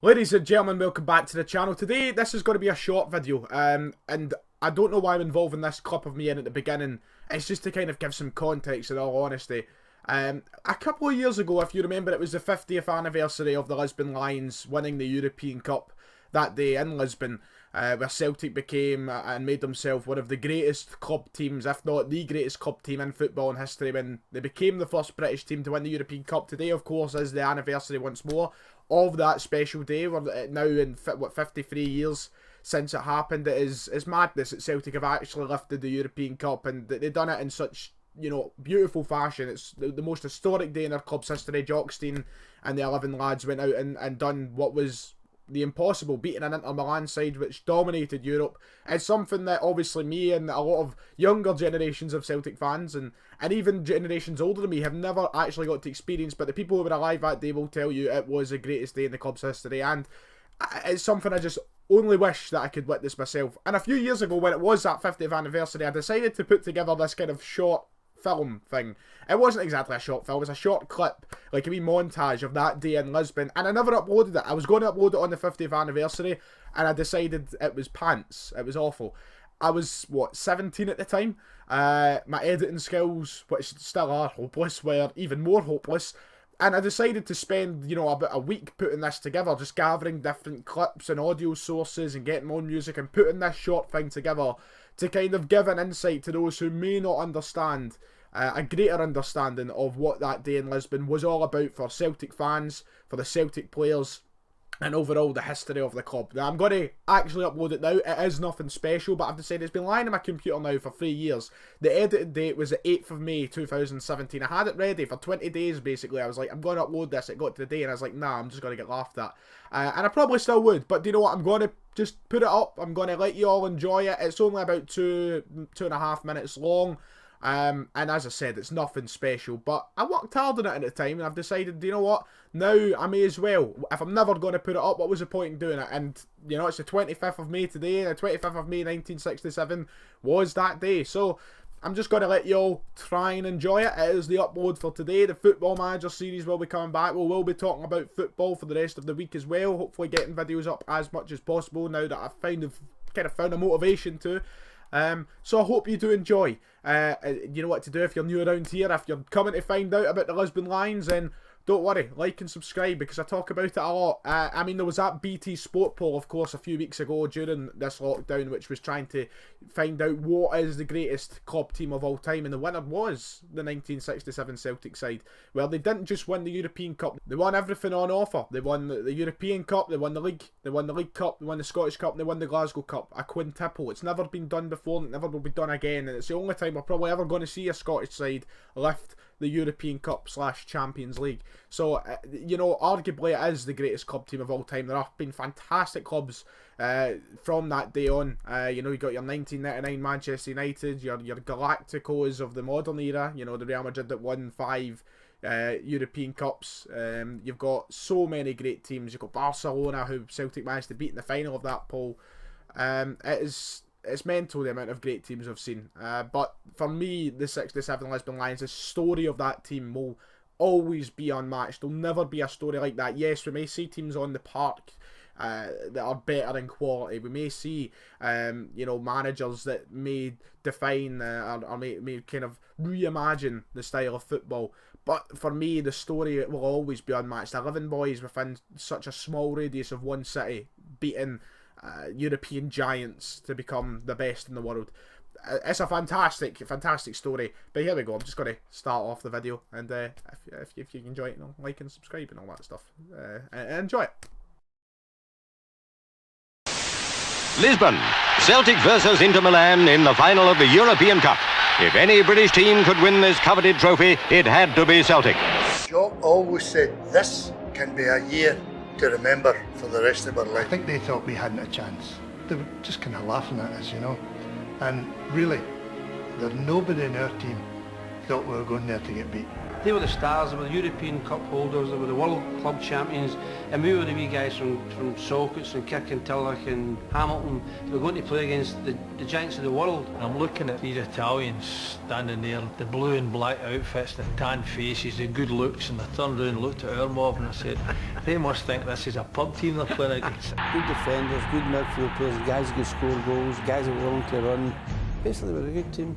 Ladies and gentlemen, welcome back to the channel. Today, this is going to be a short video, and I don't know why I'm involving this clip of me in at the beginning. It's just to kind of give some context, in all honesty. A couple of years ago, if you remember, it was the 50th anniversary of the Lisbon Lions winning the European Cup that day in Lisbon, where Celtic became and made themselves one of the greatest club teams, if not the greatest club team in football in history, when they became the first British team to win the European Cup. Today, of course, is the anniversary once more of that special day. We're now in 53 years since it happened. It's madness that Celtic have actually lifted the European Cup, and they've done it in such, you know, beautiful fashion. It's the most historic day in our club's history. Jockstein and the 11 lads went out and done what was the impossible, beating an Inter Milan side which dominated Europe. It's something that obviously me and a lot of younger generations of Celtic fans and even generations older than me have never actually got to experience, but the people who were alive that day will tell you it was the greatest day in the club's history, and it's something I just only wish that I could witness myself. And a few years ago, when it was that 50th anniversary, I decided to put together this kind of short film thing. It wasn't exactly a short film, it was a short clip, like a wee montage of that day in Lisbon, and I never uploaded it. I was going to upload it on the 50th anniversary, and I decided it was pants. It was awful. I was, what, 17 at the time? My editing skills, which still are hopeless, were even more hopeless, and I decided to spend, you know, about a week putting this together, just gathering different clips and audio sources and getting my own music and putting this short thing together to kind of give an insight to those who may not understand, a greater understanding of what that day in Lisbon was all about for Celtic fans, for the Celtic players, and overall the history of the club. Now, I'm going to actually upload it now. It is nothing special, but I've decided it's been lying on my computer now for 3 yeyears. The edited date was the 8th of May 2017. I had it ready for 20 days, basically. I was like, I'm going to upload this. It got to the day, and I was like, nah, I'm just going to get laughed at. And I probably still would, but do you know what? I'm going to just put it up. I'm going to let you all enjoy it. It's only about 2.5 minutes long. And as I said, it's nothing special, but I worked hard on it at the time, and I've decided, you know what, now I may as well. If I'm never going to put it up, what was the point in doing it? And, you know, it's the 25th of May today, and the 25th of May 1967 was that day, so I'm just going to let you all try and enjoy it. It is the upload for today. The Football Manager series will be coming back. We will be talking about football for the rest of the week as well, hopefully getting videos up as much as possible now that I've kind of found a motivation to. So I hope you do enjoy. You know what to do if you're new around here. If you're coming to find out about the Lisbon Lions, then don't worry, like and subscribe, because I talk about it a lot. I mean, there was that BT Sport poll, of course, a few weeks ago during this lockdown, which was trying to find out what is the greatest club team of all time, and the winner was the 1967 Celtic side. Well, they didn't just win the European Cup, they won everything on offer. They won the European Cup, they won the League, they won the League Cup, they won the Scottish Cup, and they won the Glasgow Cup. A quintuple. It's never been done before, and it never will be done again, and it's the only time we're probably ever going to see a Scottish side lift the European Cup / Champions League. So, you know, arguably it is the greatest club team of all time. There have been fantastic clubs from that day on. You know, you got your 1999 Manchester United, your Galacticos of the modern era, you know, the Real Madrid that won 5 European Cups. You've got so many great teams. You've got Barcelona, who Celtic managed to beat in the final of that poll. It's mental the amount of great teams I've seen. But for me, the 67 Lisbon Lions, the story of that team will always be unmatched. There'll never be a story like that. Yes, we may see teams on the park that are better in quality. We may see, you know, managers that may define or may kind of reimagine the style of football. But for me, the story will always be unmatched. 11 boys within such a small radius of one city, beating European giants to become the best in the world. It's a fantastic story. But here we go. I'm just going to start off the video, and if you enjoy it, you know, like and subscribe and all that stuff, and enjoy it. Lisbon, Celtic versus Inter Milan in the final of the European Cup. If any British team could win this coveted trophy, it had to be Celtic. Jock always said this can be a year to remember for the rest of our life. I think they thought we hadn't a chance. They were just kind of laughing at us, you know. And really, there's nobody in our team thought we were going there to get beat. They were the stars, they were the European Cup holders, they were the World Club champions, and we were the wee guys from Sockets and Kirkintilloch and Hamilton. We were going to play against the giants of the world. I'm looking at these Italians standing there, the blue and black outfits, the tan faces, the good looks, and I turned around and looked at our mob and I said, they must think this is a pub team they're playing against. Good defenders, good midfield players, guys who can score goals, guys who are willing to run. Basically, we're a good team.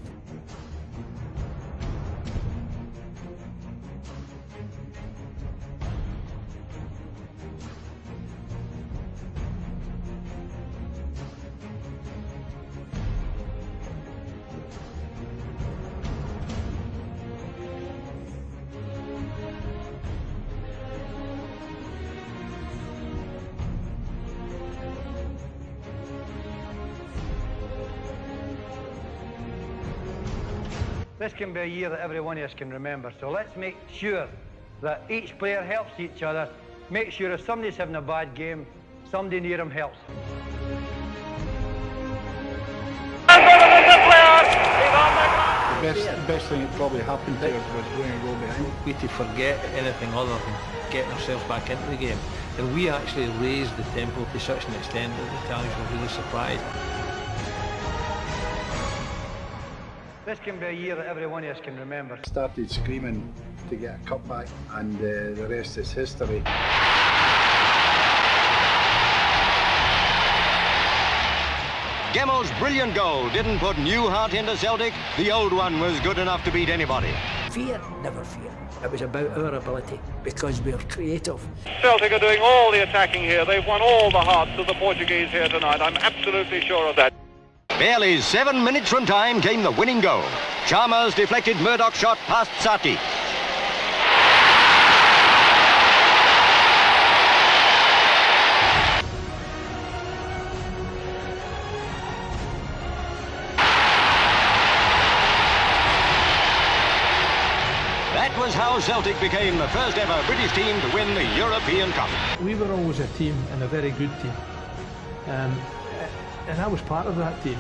This can be a year that every one of us can remember, so let's make sure that each player helps each other. Make sure if somebody's having a bad game, somebody near him helps. The best thing that probably happened to us was going a goal behind. We to forget anything other than getting ourselves back into the game. And we actually raised the tempo to such an extent that the Italians were really surprised. This can be a year that every one of us can remember. Started screaming to get a cup back, and the rest is history. Gemmo's brilliant goal didn't put new heart into Celtic. The old one was good enough to beat anybody. Fear, never fear. It was about our ability, because we're creative. Celtic are doing all the attacking here. They've won all the hearts of the Portuguese here tonight. I'm absolutely sure of that. Barely 7 minutes from time came the winning goal. Chalmers deflected Murdoch's shot past Sati. That was how Celtic became the first ever British team to win the European Cup. We were always a team, and a very good team. And I was part of that team.